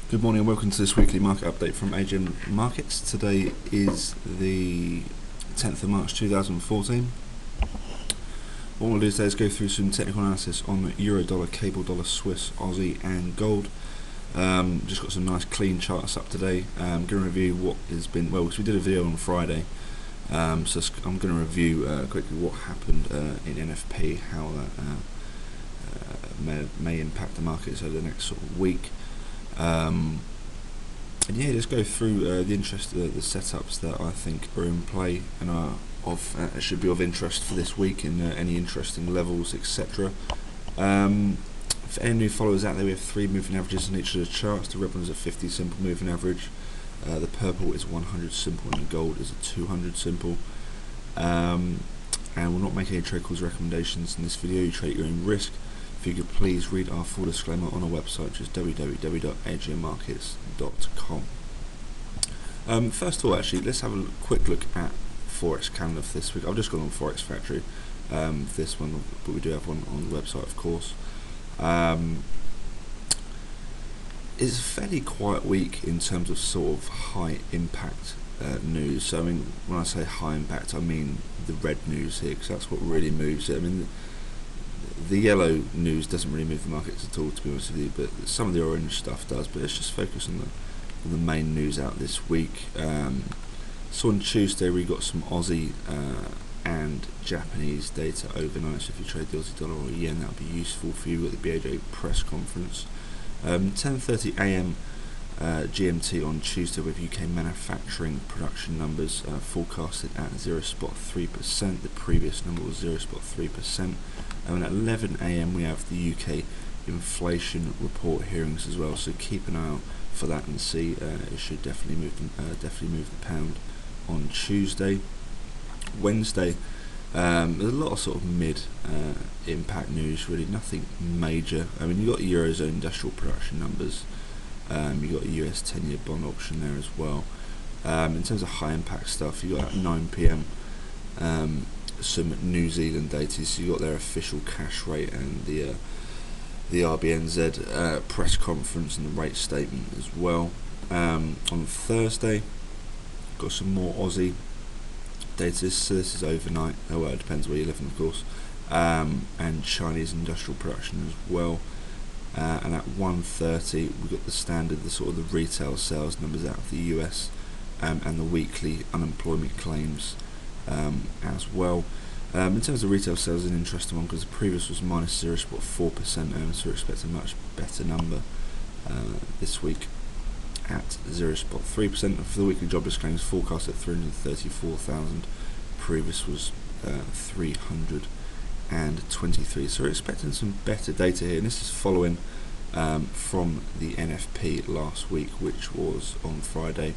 Good morning and welcome to this weekly market update from AGM Markets. Today is the 10th of March 2014. What we'll do today is go through some technical analysis on Euro dollar, cable dollar, Swiss, Aussie and gold. Just got some nice clean charts up today. I'm going to review what has been, because we did a video on Friday, so I'm going to review quickly what happened in NFP, how that may impact the markets over the next sort of week. And yeah, just go through the setups that I think are in play and are should be of interest for this week in any interesting levels, etc. For any new followers out there, we have 3 moving averages on each of the charts. The red one is a 50 simple moving average, the purple is 100 simple, and the gold is a 200 simple. And we'll not make any trade calls recommendations in this video. You trade at your own risk. If you could please read our full disclaimer on our website, which is www.agmmarkets.com. First of all, actually, let's have a quick look at Forex calendar for this week. I've just gone on Forex Factory for this one, but we do have one on the website, of course. It's a fairly quiet week in terms of sort of high impact news. So I mean, when I say high impact, I mean the red news here, because that's what really moves it. I mean, the yellow news doesn't really move the markets at all, to be honest with you, but some of the orange stuff does. But let's just focus on the main news out this week. So on Tuesday we got some Aussie and Japanese data overnight, so if you trade the Aussie dollar or yen, that would be useful for you. We've got the BOJ press conference. 10:30 AM GMT on Tuesday with UK manufacturing production numbers forecasted at 0.3%. The previous number was 0.3%. And at 11 AM we have the UK inflation report hearings as well. So keep an eye out for that and see. It should definitely move the pound on Tuesday. Wednesday, there's a lot of sort of mid impact news. Really, nothing major. I mean, you got Eurozone industrial production numbers. You got a US 10-year bond auction there as well. In terms of high impact stuff, you got at 9 PM some New Zealand data. So you got their official cash rate and the RBNZ press conference and the rate statement as well. On Thursday, got some more Aussie data. So this is overnight. Oh well, it depends where you live, of course. And Chinese industrial production as well. And at 1:30 we've got the standard, the sort of the retail sales numbers out of the US, and the weekly unemployment claims as well. In terms of retail sales, an interesting one because the previous was minus 0.4%, so we're expecting a much better number this week at 0.3%. For the weekly jobless claims forecast at 334,000, previous was 323. So we're expecting some better data here, and this is following from the NFP last week, which was on Friday,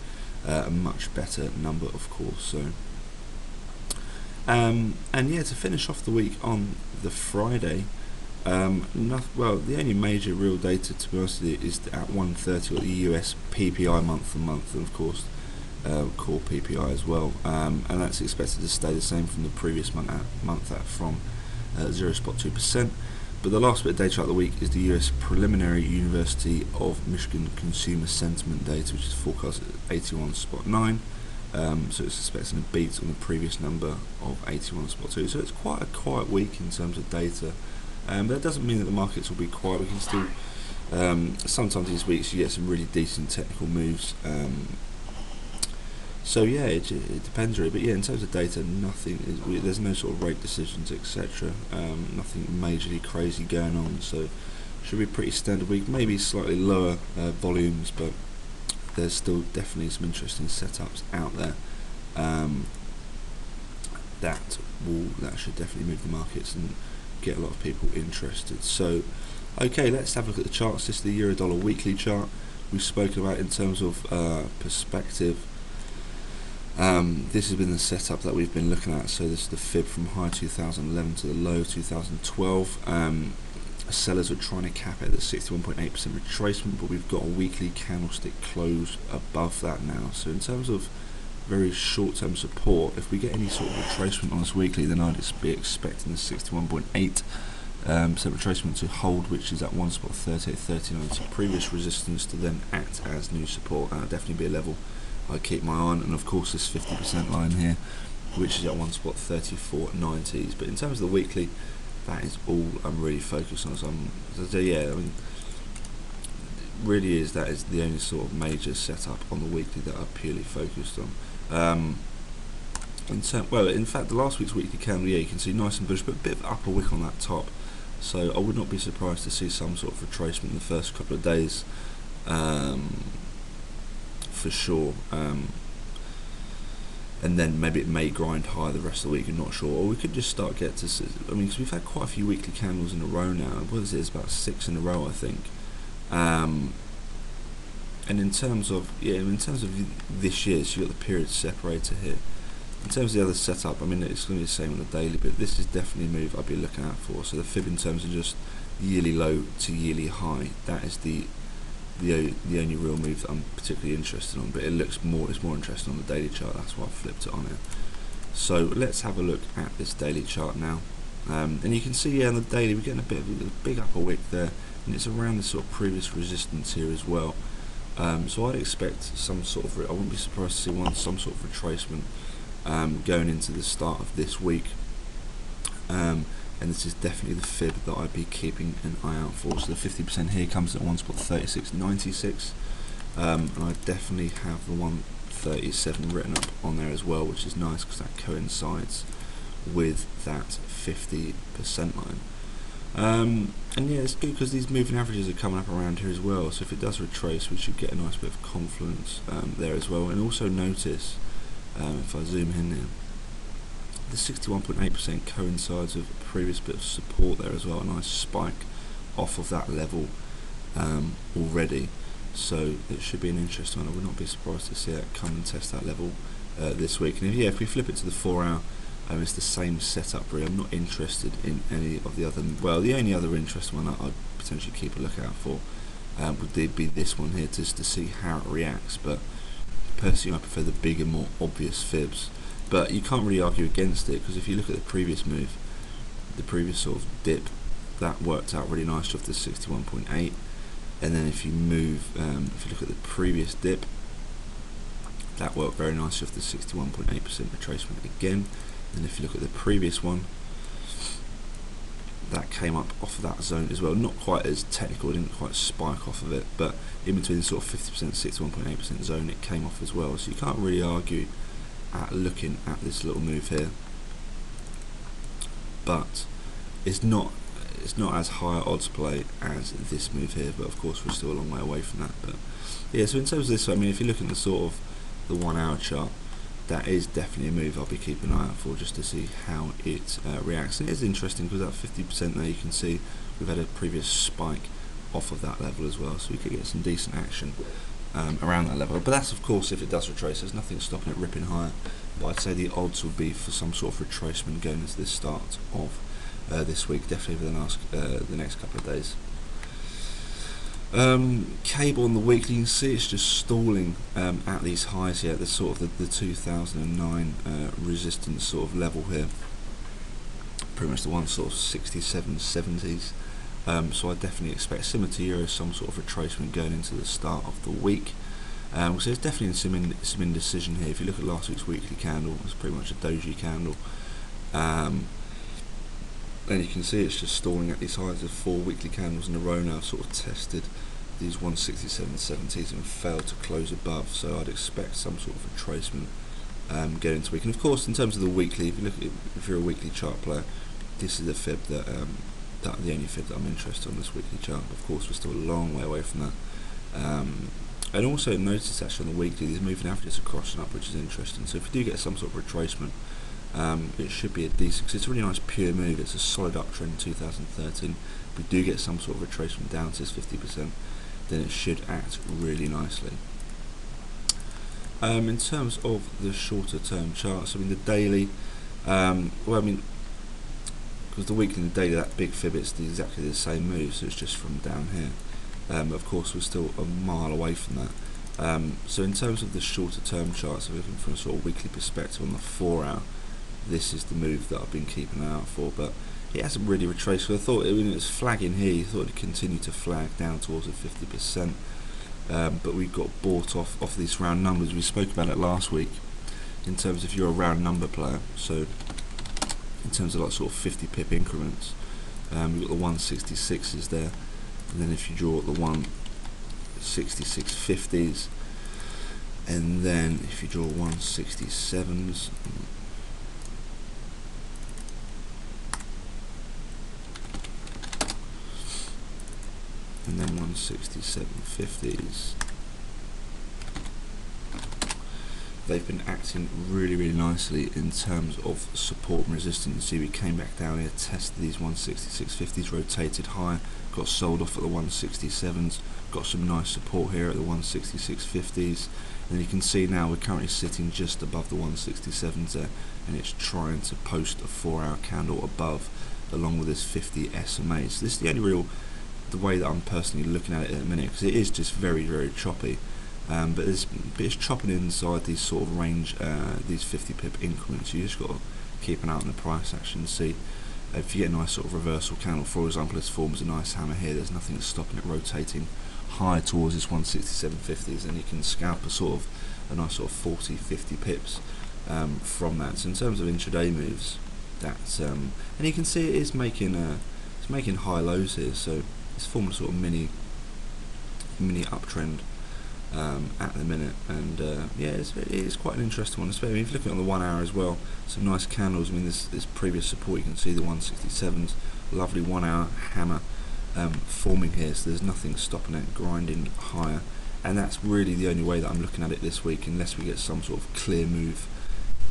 a much better number, of course. So and yeah, to finish off the week on the Friday, the only major real data, to be honest with you, is at 1:30 or the US PPI month and of course core PPI as well, and that's expected to stay the same from the previous month from 0.2%. But the last bit of data out of the week is the US preliminary University of Michigan consumer sentiment data, which is forecast at 81.9. So it's expecting a beat on the previous number of 81.2. So it's quite a quiet week in terms of data, but that doesn't mean that the markets will be quiet. We can still sometimes these weeks you get some really decent technical moves. So yeah, it depends really, but yeah, in terms of data, there's no sort of rate decisions, etc. Nothing majorly crazy going on, so should be a pretty standard week. Maybe slightly lower volumes, but there's still definitely some interesting setups out there that should definitely move the markets and get a lot of people interested. So okay, let's have a look at the charts. This is the Euro dollar weekly chart we've spoken about in terms of perspective. This has been the setup that we've been looking at. So this is the fib from high 2011 to the low 2012. Sellers are trying to cap it at the 61.8% retracement, but we've got a weekly candlestick close above that now. So in terms of very short-term support, if we get any sort of retracement on this weekly, then I'd be expecting the 61.8 So retracement to hold, which is at one spot 38.39. So previous resistance to then act as new support. That'll definitely be a level I keep my eye on. And of course this 50% line here, which is at one spot 34.90s. But in terms of the weekly, that is all I'm really focused on. So yeah, I mean, really is that is the only sort of major setup on the weekly that I'm purely focused on. In fact, the last week's weekly candle, yeah, you can see nice and bullish, but a bit of upper wick on that top. So I would not be surprised to see some sort of retracement in the first couple of days, for sure. And then maybe it may grind higher the rest of the week. I'm not sure. Or we could just start get to. I mean, because we've had quite a few weekly candles in a row now. What is it? It's about 6 in a row, I think. And in terms of this year, so you've got the period separator here. In terms of the other setup, I mean, it's going to be the same on the daily, but this is definitely a move I'll be looking out for. So the fib in terms of just yearly low to yearly high, that is the only real move that I'm particularly interested in. But it's more interesting on the daily chart. That's why I flipped it on here. So let's have a look at this daily chart now. And you can see, on the daily we're getting a big upper wick there, and it's around the sort of previous resistance here as well. So I'd expect some sort of, I wouldn't be surprised to see some sort of retracement going into the start of this week, and this is definitely the fib that I'd be keeping an eye out for. So the 50% here comes at one spot 36.96, and I definitely have the 137 written up on there as well, which is nice because that coincides with that 50% line. And yeah, it's good because these moving averages are coming up around here as well, so if it does retrace we should get a nice bit of confluence there as well. And also notice, if I zoom in here, the 61.8% coincides with a previous bit of support there as well, a nice spike off of that level already, so it should be an interesting one. I would not be surprised to see it come and test that level this week. And if we flip it to the 4 hour, it's the same setup really. I'm not interested in any of the other, well, the only other interesting one that I'd potentially keep a lookout for would be this one here, just to see how it reacts. But personally I prefer the bigger, more obvious fibs, but you can't really argue against it, because if you look at the previous move, the previous sort of dip, that worked out really nicely off the 61.8, and then if you move, if you look at the previous dip, that worked very nicely off the 61.8% retracement again. And if you look at the previous one, that came up off of that zone as well. Not quite as technical, it didn't quite spike off of it, but in between the sort of 50%, 61.8% zone, it came off as well. So you can't really argue at looking at this little move here. But it's not as high odds play as this move here, but of course we're still a long way away from that. But yeah, so in terms of this, I mean, if you look at the sort of the 1 hour chart, that is definitely a move I'll be keeping an eye out for, just to see how it reacts. And it is interesting because that 50% there, you can see we've had a previous spike off of that level as well, so we could get some decent action around that level. But that's of course if it does retrace. There's nothing stopping it ripping higher, but I'd say the odds would be for some sort of retracement going into this start of this week, definitely for the next couple of days. Cable on the weekly, you can see it's just stalling at these highs here, at the sort of the 2009 resistance sort of level here, pretty much the one sort of 67, 70s. So I definitely expect, similar to Euro, some sort of retracement going into the start of the week. So there's definitely some indecision here. If you look at last week's weekly candle, it's pretty much a doji candle. And you can see it's just stalling at these highs of 4 weekly candles in a row now, sort of tested these 167.70s and failed to close above. So I'd expect some sort of retracement going into week. And of course, in terms of the weekly, if you're a weekly chart player, this is the fib that the only fib that I'm interested in this weekly chart. Of course, we're still a long way away from that. And also notice actually on the weekly, these moving averages are crossing up, which is interesting. So if we do get some sort of retracement, it should be a decent, because it's a really nice pure move. It's a solid uptrend in 2013. If we do get some sort of retracement down to this 50%, then it should act really nicely. In terms of the shorter term charts, I mean the daily, because the weekly and the daily, that big fib, it's exactly the same move, so it's just from down here. Of course we're still a mile away from that. So in terms of the shorter term charts, looking from a sort of weekly perspective on the 4 hour, this is the move that I've been keeping an eye out for. But it hasn't really retraced. So I thought when it was flagging here, you thought it'd continue to flag down towards the 50%. But we got bought off these round numbers. We spoke about it last week in terms of you're a round number player. So in terms of like sort of 50 pip increments, we've got the 166s there, and then if you draw the 166.50s, and then if you draw 167s, and then 167.50s, they've been acting really nicely in terms of support and resistance. You see we came back down here, tested these 166.50s, rotated higher, got sold off at the 167s, got some nice support here at the 166.50s, and you can see now we're currently sitting just above the 167s there, and it's trying to post a 4-hour candle above along with this 50 SMA. So this is the only real, the way that I'm personally looking at it in a minute, because it is just very choppy. But it's chopping inside these sort of range, these 50 pip increments. You just got to keep an eye on the price action and see if you get a nice sort of reversal candle. For example, this forms a nice hammer here. There's nothing that's stopping it rotating high towards this 167.50s, and you can scalp a sort of a nice sort of 40-50 pips from that. So in terms of intraday moves, that's and you can see it is making it's making high lows here. So it's forming a sort of mini uptrend at the minute, and yeah, it's quite an interesting one. Especially if you look at it on the 1 hour as well, some nice candles. I mean, this previous support, you can see the 167s, lovely 1 hour hammer forming here, so there's nothing stopping it grinding higher, and that's really the only way that I'm looking at it this week, unless we get some sort of clear move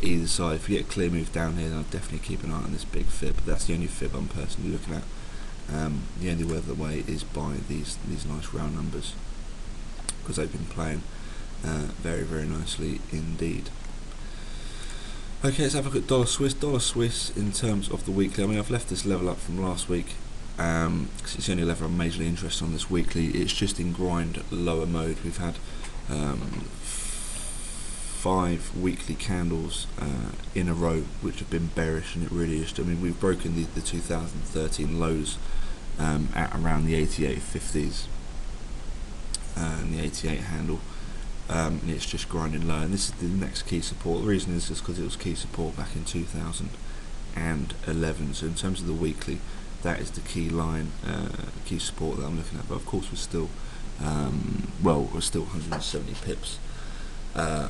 either side. If we get a clear move down here, then I'll definitely keep an eye on this big fib, but that's the only fib I'm personally looking at. The only other way is by these nice round numbers, because they've been playing very nicely indeed. Okay, let's have a look at dollar Swiss. Dollar Swiss in terms of the weekly. I mean, I've left this level up from last week because it's the only level I'm majorly interested on this weekly. It's just in grind lower mode. We've had 5 weekly candles in a row which have been bearish, and it really is. I mean, we've broken the 2013 lows at around the 88.50s. And the 88 handle, and it's just grinding low, and this is the next key support. The reason is just because it was key support back in 2011. So in terms of the weekly, that is the key line, key support that I'm looking at. But of course we're still we're still 170 pips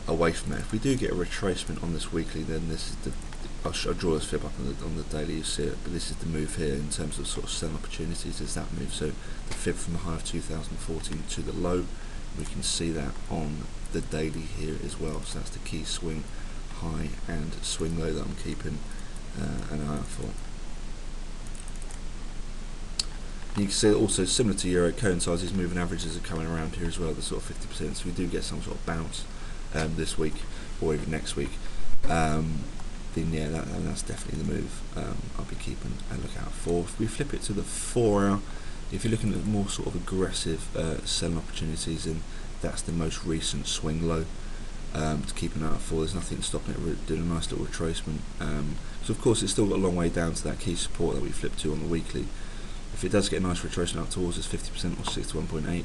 away from that. If we do get a retracement on this weekly, then this is the, I'll draw this fib up on the daily, you see it, but this is the move here in terms of sort of sell opportunities, is that move. So the fib from the high of 2014 to the low, we can see that on the daily here as well. So that's the key swing high and swing low that I'm keeping an eye out for. You can see also, similar to Euro, it coincides, these moving averages are coming around here as well, the sort of 50%, so we do get some sort of bounce this week or even next week. Then yeah, that's definitely the move I'll be keeping a look out for. If we flip it to the 4 hour, if you're looking at more sort of aggressive selling opportunities, then that's the most recent swing low to keep an eye out for. There's nothing stopping it doing a nice little retracement. So of course it's still got a long way down to that key support that we flipped to on the weekly. If it does get a nice retracement up towards this 50% or 61.8,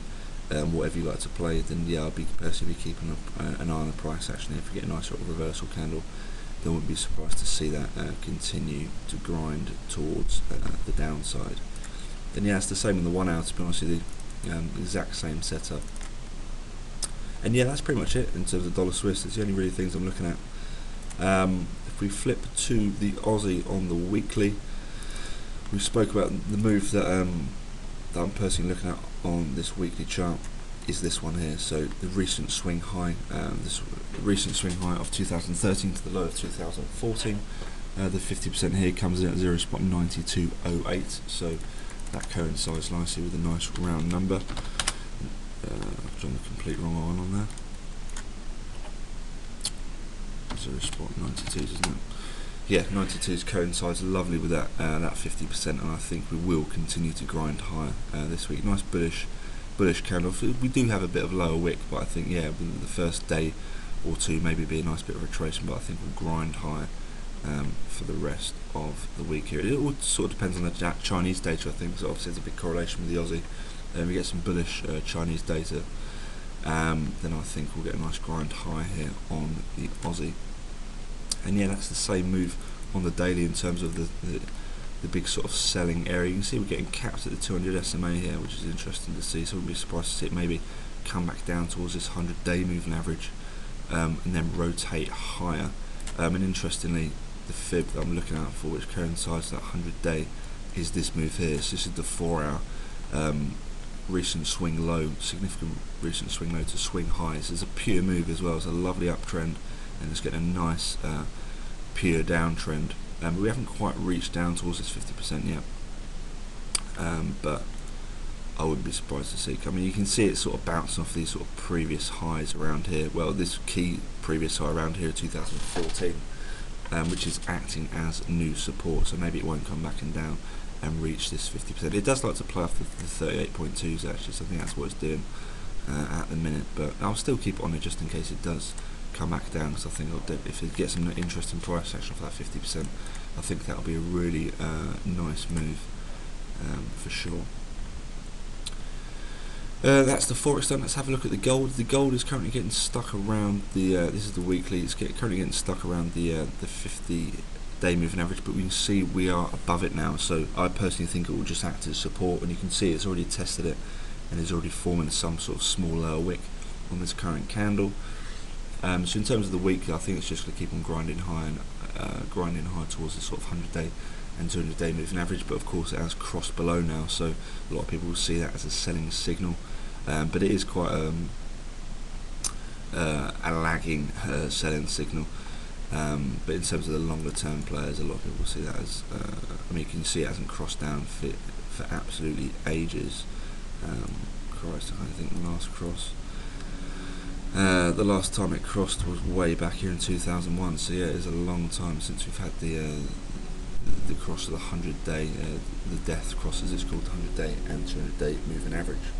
whatever you like to play, then yeah, I'll be personally keeping an eye on the price action. If we get a nice sort of reversal candle, then I wouldn't be surprised to see that continue to grind towards the downside. Then yeah, it's the same in the 1 hour, to be honest with you, exact same setup. And yeah, that's pretty much it in terms of dollar Swiss. It's the only really things I'm looking at. If we flip to the Aussie on the weekly, we spoke about the move that that I'm personally looking at on this weekly chart is this one here. So the recent swing high, this recent swing high of 2013 to the low of 2014. The 50% here comes in at 0.9208. So that coincides nicely with a nice round number. I've done the complete wrong one on there. 0.92, isn't it? Yeah, 92s coincides lovely with that that 50%, and I think we will continue to grind higher this week. Nice bullish candle. We do have a bit of lower wick, but I think yeah, within the first day or two maybe be a nice bit of retracement, but I think we'll grind higher for the rest of the week here. It all sort of depends on the Chinese data, I think. So obviously there's a big correlation with the Aussie. We get some bullish Chinese data, then I think we'll get a nice grind high here on the Aussie. And yeah, that's the same move on the daily in terms of the big sort of selling area. You can see we're getting capped at the 200 SMA here, which is interesting to see. So I wouldn't be surprised to see it maybe come back down towards this 100-day moving average, and then rotate higher. And interestingly, the fib that I'm looking out for, which coincides with that 100-day, is this move here. So this is the 4-hour recent swing low, significant recent swing low to swing highs. It's a pure move as well. It's a lovely uptrend, and it's getting a nice pure downtrend. We haven't quite reached down towards this 50% yet, but I wouldn't be surprised to see. I mean, you can see it sort of bouncing off these sort of previous highs around here. Well, this key previous high around here, 2014, which is acting as new support. So maybe it won't come back and down and reach this 50%. It does like to play off the 38.2s actually, so I think that's what it's doing at the minute. But I'll still keep it on it just in case it does come back down, because I think if it gets some interesting price action for that 50%, I think that'll be a really nice move for sure. That's the forex done. Let's have a look at the gold. The gold is currently getting stuck around the. This is the weekly. It's currently getting stuck around the 50-day moving average, but we can see we are above it now. So I personally think it will just act as support, and you can see it's already tested it, and is already forming some sort of small lower wick on this current candle. So in terms of the weekly, I think it's just going to keep on grinding high and grinding high towards the sort of 100-day and 200-day moving average. But of course, it has crossed below now, so a lot of people will see that as a selling signal. But it is quite a lagging selling signal. But in terms of the longer term players, a lot of people will see that as. I mean, you can see it hasn't crossed down for absolutely ages. Christ, I think the last cross. The last time it crossed was way back here in 2001, so yeah, it is a long time since we've had the cross of the 100-day, the death crosses, it's called, 100-day and 200-day moving average.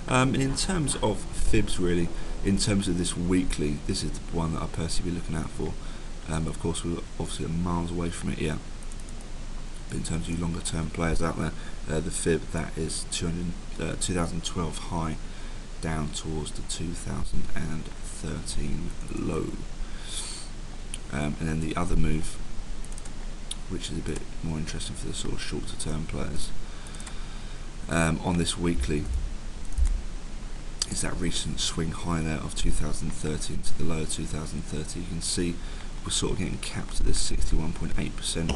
And in terms of fibs, really, in terms of this weekly, this is the one that I personally be looking out for. Of course, we're obviously miles away from it yet, but in terms of you longer term players out there, the fib, that is 2012 high, down towards the 2013 low. And then the other move, which is a bit more interesting for the sort of shorter term players, on this weekly, is that recent swing high there of 2013 to the low of 2030. You can see we're sort of getting capped at this 61.8%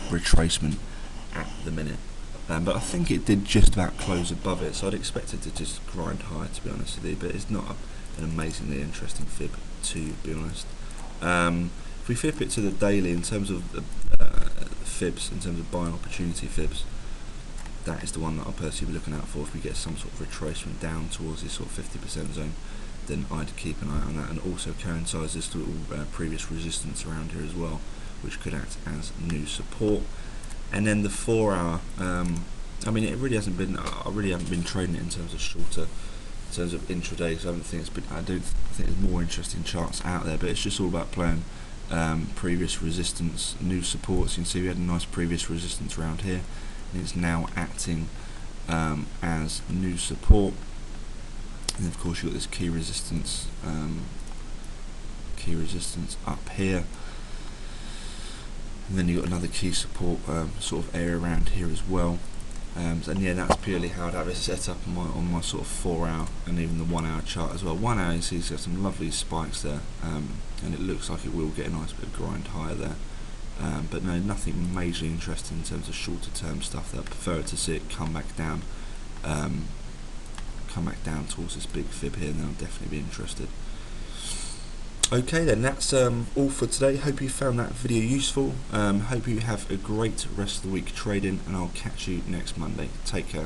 retracement at the minute. But I think it did just about close above it, so I'd expect it to just grind higher, to be honest with you. But it's not an amazingly interesting fib, to be honest. If we flip it to the daily, in terms of fibs, in terms of buying opportunity fibs, that is the one that I'll personally be looking out for. If we get some sort of retracement down towards this sort of 50% zone, then I'd keep an eye on that, and also coincides this little previous resistance around here as well, which could act as new support. And then the 4-hour, I mean, it really hasn't been. I really haven't been trading it in terms of shorter, in terms of intraday. So I don't think it's been. I think there's more interesting charts out there, but it's just all about playing previous resistance, new supports. You can see we had a nice previous resistance around here, and it's now acting as new support. And of course, you've got this key resistance up here. And then you've got another key support sort of area around here as well. And yeah, that's purely how I'd have it set up on my sort of 4-hour and even the 1-hour chart as well. 1 hour, you see, it's got some lovely spikes there, and it looks like it will get a nice bit of grind higher there. But no, nothing majorly interesting in terms of shorter term stuff. That I prefer to see it come back down towards this big fib here, and then I'll definitely be interested. Okay then, that's all for today. Hope you found that video useful. Hope you have a great rest of the week trading, and I'll catch you next Monday. Take care.